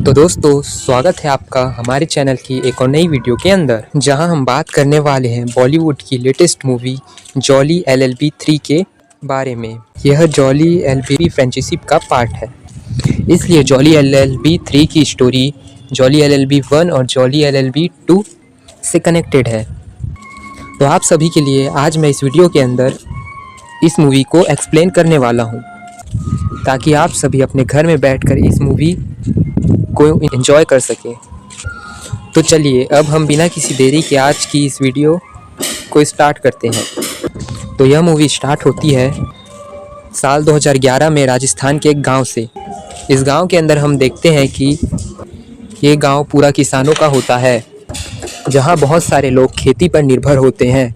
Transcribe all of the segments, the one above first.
तो दोस्तों, स्वागत है आपका हमारे चैनल की एक और नई वीडियो के अंदर, जहां हम बात करने वाले हैं बॉलीवुड की लेटेस्ट मूवी जॉली एलएलबी 3 के बारे में। यह जॉली एलएलबी फ्रेंचाइजी का पार्ट है, इसलिए जॉली एलएलबी 3 की स्टोरी जॉली एलएलबी 1 और जॉली एलएलबी 2 से कनेक्टेड है। तो आप सभी के लिए आज मैं इस वीडियो के अंदर इस मूवी को एक्सप्लेन करने वाला हूँ, ताकि आप सभी अपने घर में बैठकर इस मूवी को एंजॉय कर सकें। तो चलिए अब हम बिना किसी देरी के आज की इस वीडियो को स्टार्ट करते हैं। तो यह मूवी स्टार्ट होती है साल 2011 में राजस्थान के एक गांव से। इस गांव के अंदर हम देखते हैं कि ये गांव पूरा किसानों का होता है, जहां बहुत सारे लोग खेती पर निर्भर होते हैं।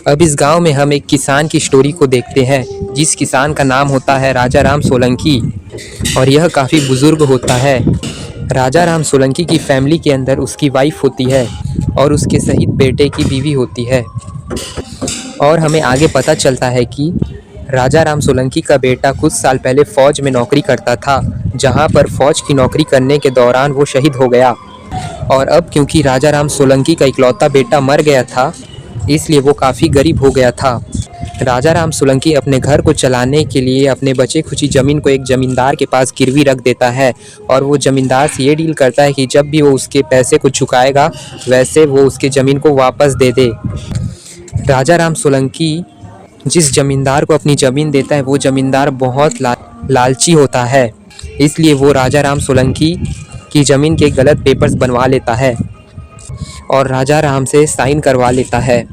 अब इस गांव में हम एक किसान की स्टोरी को देखते हैं, जिस किसान का नाम होता है राजा राम सोलंकी, और यह काफ़ी बुज़ुर्ग होता है। राजा राम सोलंकी की फैमिली के अंदर उसकी वाइफ होती है और उसके सहित बेटे की बीवी होती है। और हमें आगे पता चलता है कि राजा राम सोलंकी का बेटा कुछ साल पहले फ़ौज में नौकरी करता था, जहां पर फ़ौज की नौकरी करने के दौरान वो शहीद हो गया। और अब क्योंकि राजा राम सोलंकी का इकलौता बेटा मर गया था, इसलिए वो काफ़ी गरीब हो गया था। राजा राम सोलंकी अपने घर को चलाने के लिए अपने बचे खुची ज़मीन को एक ज़मींदार के पास गिरवी रख देता है, और वो ज़मींदार से ये डील करता है कि जब भी वो उसके पैसे को चुकाएगा, वैसे वो उसके ज़मीन को वापस दे दे। राजा राम सोलंकी जिस ज़मींदार को अपनी ज़मीन देता है, वो ज़मींदार बहुत लालची होता है, इसलिए वो राजा राम सोलंकी की ज़मीन के गलत पेपर्स बनवा लेता है और राजा राम से साइन करवा लेता है।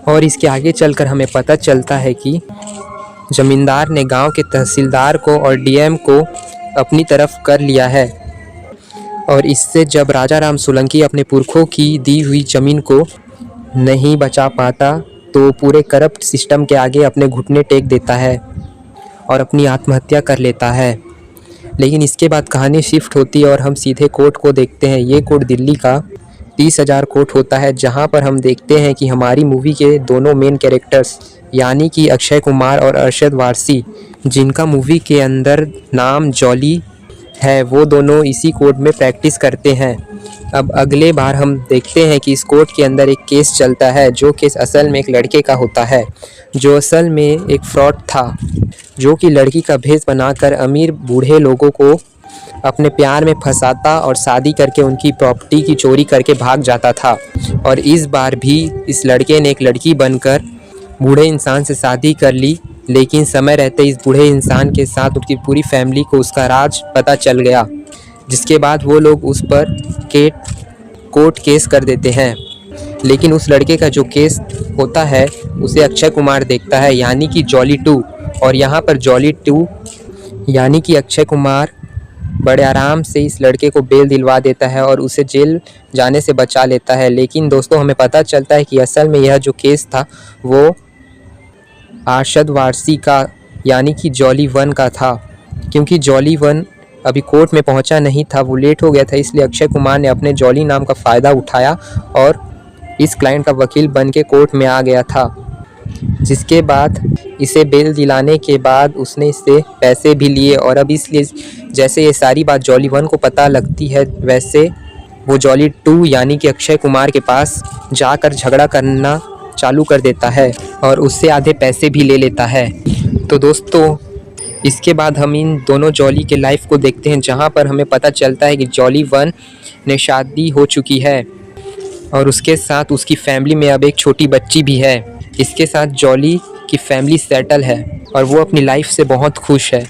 और इसके आगे चलकर हमें पता चलता है कि ज़मींदार ने गांव के तहसीलदार को और डीएम को अपनी तरफ कर लिया है, और इससे जब राजा राम सोलंकी अपने पुरखों की दी हुई ज़मीन को नहीं बचा पाता, तो पूरे करप्ट सिस्टम के आगे अपने घुटने टेक देता है और अपनी आत्महत्या कर लेता है। लेकिन इसके बाद कहानी शिफ्ट होती है और हम सीधे कोर्ट को देखते हैं। ये कोर्ट दिल्ली का 30,000 कोर्ट होता है, जहां पर हम देखते हैं कि हमारी मूवी के दोनों मेन कैरेक्टर्स यानी कि अक्षय कुमार और अरशद वारसी, जिनका मूवी के अंदर नाम जॉली है, वो दोनों इसी कोर्ट में प्रैक्टिस करते हैं। अब अगले बार हम देखते हैं कि इस कोर्ट के अंदर एक केस चलता है, जो केस असल में एक लड़के का होता है, जो असल में एक फ्रॉड था, जो कि लड़की का भेष बनाकर अमीर बूढ़े लोगों को अपने प्यार में फंसाता और शादी करके उनकी प्रॉपर्टी की चोरी करके भाग जाता था। और इस बार भी इस लड़के ने एक लड़की बनकर बूढ़े इंसान से शादी कर ली, लेकिन समय रहते इस बूढ़े इंसान के साथ उसकी पूरी फैमिली को उसका राज पता चल गया, जिसके बाद वो लोग उस पर कोर्ट केस कर देते हैं। लेकिन उस लड़के का जो केस होता है उसे अक्षय कुमार देखता है, यानी कि जॉली 2। और यहाँ पर जॉली 2 यानी कि अक्षय कुमार बड़े आराम से इस लड़के को बेल दिलवा देता है और उसे जेल जाने से बचा लेता है। लेकिन दोस्तों, हमें पता चलता है कि असल में यह जो केस था वो अरशद वारसी का यानी कि जॉली 1 का था। क्योंकि जॉली 1 अभी कोर्ट में पहुंचा नहीं था, वो लेट हो गया था, इसलिए अक्षय कुमार ने अपने जॉली नाम का फ़ायदा उठाया और इस क्लाइंट का वकील बन के कोर्ट में आ गया था। जिसके बाद इसे बेल दिलाने के बाद उसने इससे पैसे भी लिए, और अब इसलिए जैसे ये सारी बात जॉली 1 को पता लगती है, वैसे वो जॉली 2 यानी कि अक्षय कुमार के पास जाकर झगड़ा करना चालू कर देता है और उससे आधे पैसे भी ले लेता है। तो दोस्तों, इसके बाद हम इन दोनों जॉली के लाइफ को देखते हैं, जहाँ पर हमें पता चलता है कि जॉली 1 ने शादी हो चुकी है और उसके साथ उसकी फैमिली में अब एक छोटी बच्ची भी है। इसके साथ जॉली की फैमिली सेटल है और वो अपनी लाइफ से बहुत खुश है।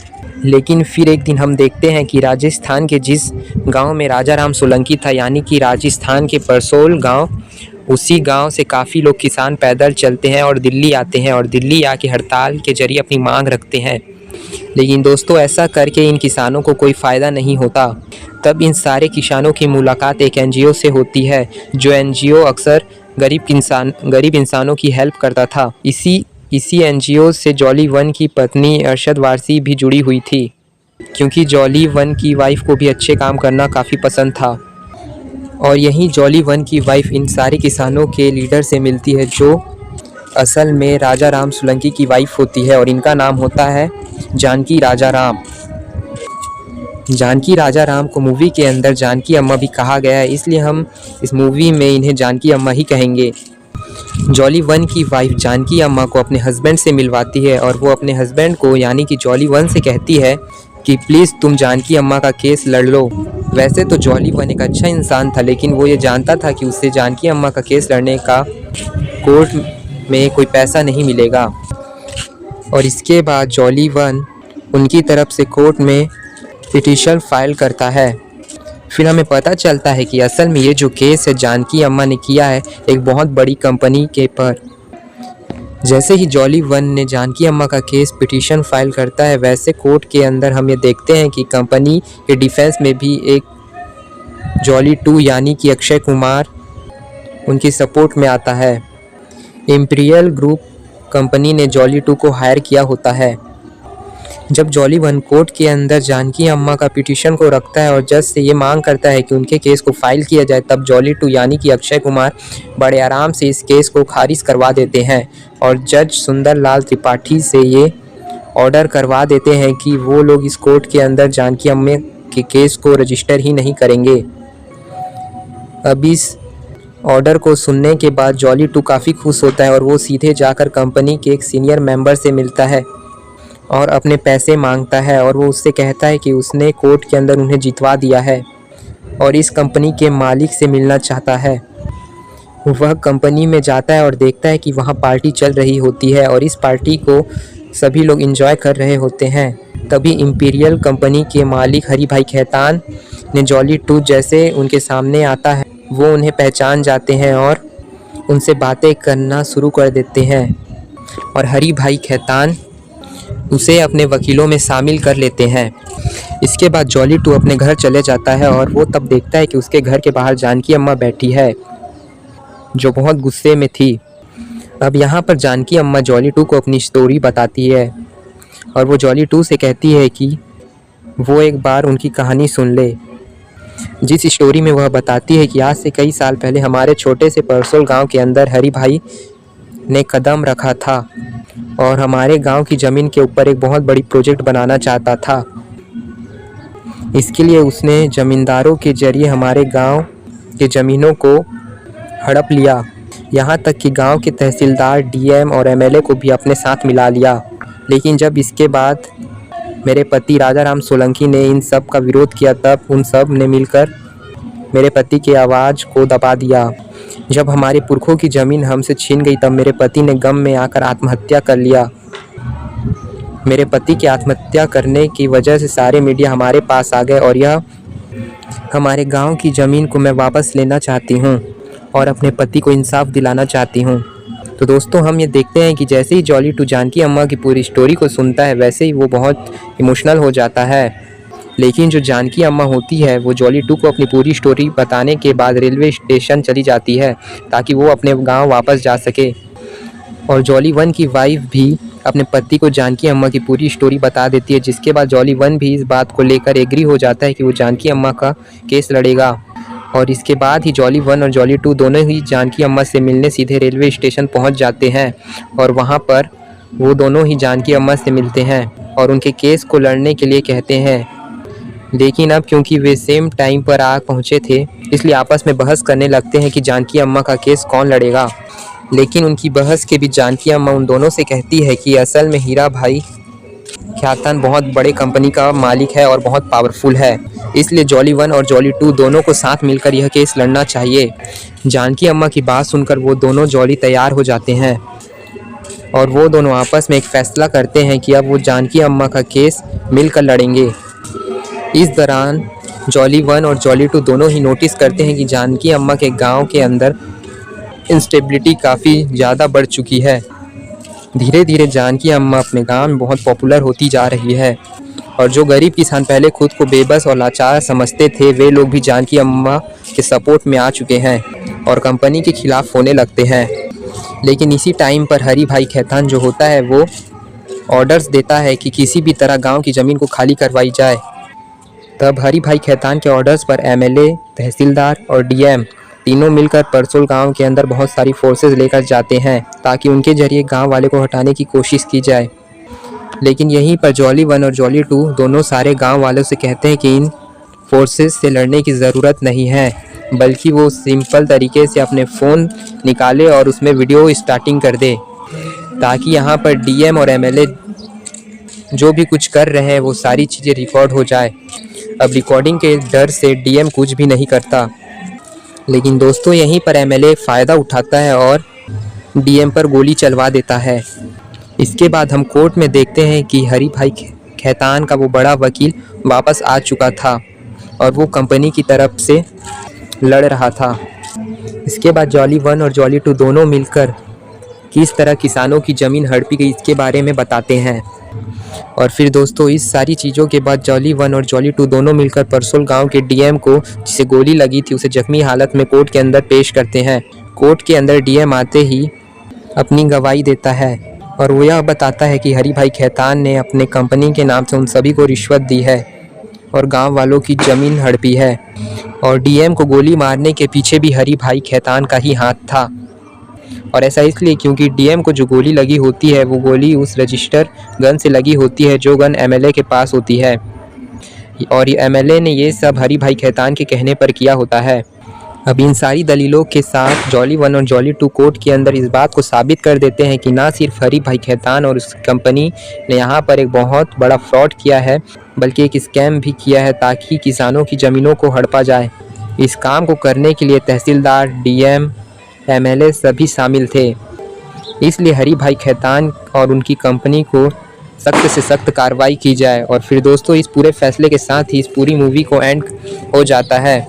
लेकिन फिर एक दिन हम देखते हैं कि राजस्थान के जिस गांव में राजा राम सोलंकी था, यानी कि राजस्थान के परसोल गांव, उसी गांव से काफ़ी लोग किसान पैदल चलते हैं और दिल्ली आते हैं, और दिल्ली आके हड़ताल के जरिए अपनी मांग रखते हैं। लेकिन दोस्तों, ऐसा करके इन किसानों को कोई फ़ायदा नहीं होता। तब इन सारे किसानों की मुलाकात एक एनजीओ से होती है, जो एनजीओ अक्सर गरीब इंसानों की हेल्प करता था। इसी एनजीओ से जॉली 1 की पत्नी अरशद वारसी भी जुड़ी हुई थी, क्योंकि जॉली 1 की वाइफ को भी अच्छे काम करना काफ़ी पसंद था। और यहीं जॉली 1 की वाइफ इन सारे किसानों के लीडर से मिलती है, जो असल में राजा राम सोलंकी की वाइफ होती है, और इनका नाम होता है जानकी राजा राम। जानकी राजा राम को मूवी के अंदर जानकी अम्मा भी कहा गया है, इसलिए हम इस मूवी में इन्हें जानकी अम्मा ही कहेंगे। जॉली 1 की वाइफ जानकी अम्मा को अपने हस्बैंड से मिलवाती है और वो अपने हस्बैंड को यानी कि जॉली 1 से कहती है कि प्लीज़ तुम जानकी अम्मा का केस लड़ लो। वैसे तो जॉली 1 एक अच्छा इंसान था, लेकिन वो ये जानता था कि उससे जानकी अम्मा का केस लड़ने का कोर्ट में कोई पैसा नहीं मिलेगा। और इसके बाद जॉली 1 उनकी तरफ से कोर्ट में पिटीशन फाइल करता है। फिर हमें पता चलता है कि असल में ये जो केस है जानकी अम्मा ने किया है एक बहुत बड़ी कंपनी के पर। जैसे ही जॉली 1 ने जानकी अम्मा का केस पिटीशन फाइल करता है, वैसे कोर्ट के अंदर हम ये देखते हैं कि कंपनी के डिफेंस में भी एक जॉली 2 यानी कि अक्षय कुमार उनकी सपोर्ट में आता है। इम्पीरियल ग्रुप कंपनी ने जॉली 2 को हायर किया होता है। जब जॉली 1 कोर्ट के अंदर जानकी अम्मा का पिटीशन को रखता है और जज से ये मांग करता है कि उनके केस को फाइल किया जाए, तब जॉली 2 यानी कि अक्षय कुमार बड़े आराम से इस केस को खारिज करवा देते हैं और जज सुंदरलाल त्रिपाठी से ये ऑर्डर करवा देते हैं कि वो लोग इस कोर्ट के अंदर जानकी अम्मा के केस को रजिस्टर ही नहीं करेंगे। अब इस ऑर्डर को सुनने के बाद जॉली 2 काफ़ी खुश होता है और वो सीधे जाकर कंपनी के एक सीनियर मेंबर से मिलता है और अपने पैसे मांगता है और वो उससे कहता है कि उसने कोर्ट के अंदर उन्हें जितवा दिया है और इस कंपनी के मालिक से मिलना चाहता है। वह कंपनी में जाता है और देखता है कि वहाँ पार्टी चल रही होती है और इस पार्टी को सभी लोग एंजॉय कर रहे होते हैं। तभी इम्पीरियल कंपनी के मालिक हरी भाई खेतान ने जॉली 2 जैसे उनके सामने आता है, वो उन्हें पहचान जाते हैं और उनसे बातें करना शुरू कर देते हैं और हरी भाई खेतान उसे अपने वकीलों में शामिल कर लेते हैं। इसके बाद जॉली 2 अपने घर चले जाता है और वो तब देखता है कि उसके घर के बाहर जानकी अम्मा बैठी है जो बहुत गुस्से में थी। अब यहाँ पर जानकी अम्मा जॉली 2 को अपनी स्टोरी बताती है और वो जॉली 2 से कहती है कि वो एक बार उनकी कहानी सुन ले, जिस स्टोरी में वह बताती है कि आज से कई साल पहले हमारे छोटे से परसोल गांव के अंदर हरी भाई ने कदम रखा था और हमारे गांव की ज़मीन के ऊपर एक बहुत बड़ी प्रोजेक्ट बनाना चाहता था। इसके लिए उसने ज़मींदारों के जरिए हमारे गांव के ज़मीनों को हड़प लिया, यहाँ तक कि गांव के तहसीलदार, डीएम और एमएलए को भी अपने साथ मिला लिया। लेकिन जब इसके बाद मेरे पति राजा राम सोलंकी ने इन सब का विरोध किया, तब उन सब ने मिलकर मेरे पति की आवाज़ को दबा दिया। जब हमारे पुरखों की ज़मीन हमसे छीन गई, तब मेरे पति ने गम में आकर आत्महत्या कर लिया। मेरे पति की आत्महत्या करने की वजह से सारे मीडिया हमारे पास आ गए और यह हमारे गांव की ज़मीन को मैं वापस लेना चाहती हूं और अपने पति को इंसाफ दिलाना चाहती हूं। तो दोस्तों, हम ये देखते हैं कि जैसे ही जॉली 2 जानकी अम्मा की पूरी स्टोरी को सुनता है, वैसे ही वो बहुत इमोशनल हो जाता है। लेकिन जो जानकी अम्मा होती है वो जॉली 2 को अपनी पूरी स्टोरी बताने के बाद रेलवे स्टेशन चली जाती है ताकि वो अपने गांव वापस जा सके। और जॉली 1 की वाइफ भी अपने पति को जानकी अम्मा की पूरी स्टोरी बता देती है, जिसके बाद जॉली 1 भी इस बात को लेकर एग्री हो जाता है कि वो जानकी अम्मा का केस लड़ेगा। और इसके बाद ही जॉली 1 और जॉली 2 दोनों ही जानकी अम्मा से मिलने सीधे रेलवे स्टेशन पहुंच जाते हैं और वहां पर वो दोनों ही जानकी अम्मा से मिलते हैं और उनके केस को लड़ने के लिए कहते हैं। लेकिन अब क्योंकि वे सेम टाइम पर आ पहुँचे थे, इसलिए आपस में बहस करने लगते हैं कि जानकी अम्मा का केस कौन लड़ेगा। लेकिन उनकी बहस के बीच जानकी अम्मा उन दोनों से कहती है कि असल में हीरा भाई ख्यातन बहुत बड़े कंपनी का मालिक है और बहुत पावरफुल है, इसलिए जॉली 1 और जॉली 2 दोनों को साथ मिलकर यह केस लड़ना चाहिए। जानकी अम्मा की बात सुनकर वो दोनों जॉली तैयार हो जाते हैं और वो दोनों आपस में एक फ़ैसला करते हैं कि अब वो जानकी अम्मा का केस मिलकर लड़ेंगे। इस दौरान जॉली 1 और जॉली 2 दोनों ही नोटिस करते हैं कि जानकी अम्मा के गांव के अंदर इंस्टेबिलिटी काफ़ी ज़्यादा बढ़ चुकी है। धीरे धीरे जानकी अम्मा अपने गांव में बहुत पॉपुलर होती जा रही है और जो गरीब किसान पहले खुद को बेबस और लाचार समझते थे, वे लोग भी जानकी अम्मा के सपोर्ट में आ चुके हैं और कंपनी के खिलाफ होने लगते हैं। लेकिन इसी टाइम पर हरी भाई खेतान जो होता है वो ऑर्डर्स देता है कि किसी भी तरह गांव की ज़मीन को खाली करवाई जाए। तब हरी भाई खेतान के ऑर्डर्स पर एमएलए, तहसीलदार और डीएम तीनों मिलकर परसोल गांव के अंदर बहुत सारी फोर्सेस लेकर जाते हैं ताकि उनके जरिए गांव वाले को हटाने की कोशिश की जाए। लेकिन यहीं पर जॉली 1 और जॉली 2 दोनों सारे गांव वालों से कहते हैं कि इन फोर्सेस से लड़ने की ज़रूरत नहीं है, बल्कि वो सिंपल तरीके से अपने फ़ोन निकाले और उसमें वीडियो स्टार्टिंग कर दे, ताकि यहाँ पर डीएम और एमएलए जो भी कुछ कर रहे हैं वो सारी चीज़ें रिकॉर्ड हो जाए। अब रिकॉर्डिंग के डर से डीएम कुछ भी नहीं करता, लेकिन दोस्तों यहीं पर एमएलए फ़ायदा उठाता है और डीएम पर गोली चलवा देता है। इसके बाद हम कोर्ट में देखते हैं कि हरी भाई खैतान का वो बड़ा वकील वापस आ चुका था और वो कंपनी की तरफ से लड़ रहा था। इसके बाद जॉली 1 और जॉली 2 दोनों मिलकर किस तरह किसानों की ज़मीन हड़पी गई इसके बारे में बताते हैं। और फिर दोस्तों इस सारी चीज़ों के बाद जॉली 1 और जॉली 2 दोनों मिलकर परसोल गांव के डीएम को, जिसे गोली लगी थी, उसे जख्मी हालत में कोर्ट के अंदर पेश करते हैं। कोर्ट के अंदर डीएम आते ही अपनी गवाही देता है और वो यह बताता है कि हरी भाई खैतान ने अपने कंपनी के नाम से उन सभी को रिश्वत दी है और गांव वालों की ज़मीन हड़पी है। और डीएम को गोली मारने के पीछे भी हरी भाई खैतान का ही हाथ था, और ऐसा इसलिए क्योंकि डीएम को जो गोली लगी होती है वो गोली उस रजिस्टर गन से लगी होती है जो गन एमएलए के पास होती है, और एमएलए ने ये सब हरी भाई खैतान के कहने पर किया होता है। अब इन सारी दलीलों के साथ जॉली 1 और जॉली 2 कोर्ट के अंदर इस बात को साबित कर देते हैं कि ना सिर्फ हरी भाई खैतान और उस कंपनी ने यहाँ पर एक बहुत बड़ा फ्रॉड किया है, बल्कि एक स्कैम भी किया है ताकि किसानों की ज़मीनों को हड़पा जाए। इस काम को करने के लिए तहसीलदार, डीएम, एमएलए सभी शामिल थे। इसलिए हरी भाई खैतान और उनकी कंपनी को सख्त से सख्त कार्रवाई की जाए। और फिर दोस्तों इस पूरे फैसले के साथ ही इस पूरी मूवी को एंड हो जाता है।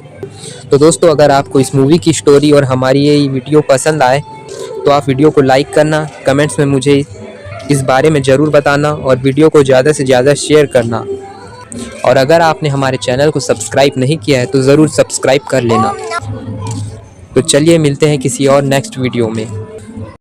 तो दोस्तों अगर आपको इस मूवी की स्टोरी और हमारी ये वीडियो पसंद आए तो आप वीडियो को लाइक करना, कमेंट्स में मुझे इस बारे में ज़रूर बताना और वीडियो को ज़्यादा से ज़्यादा शेयर करना। और अगर आपने हमारे चैनल को सब्सक्राइब नहीं किया है तो ज़रूर सब्सक्राइब कर लेना। तो चलिए मिलते हैं किसी और नेक्स्ट वीडियो में।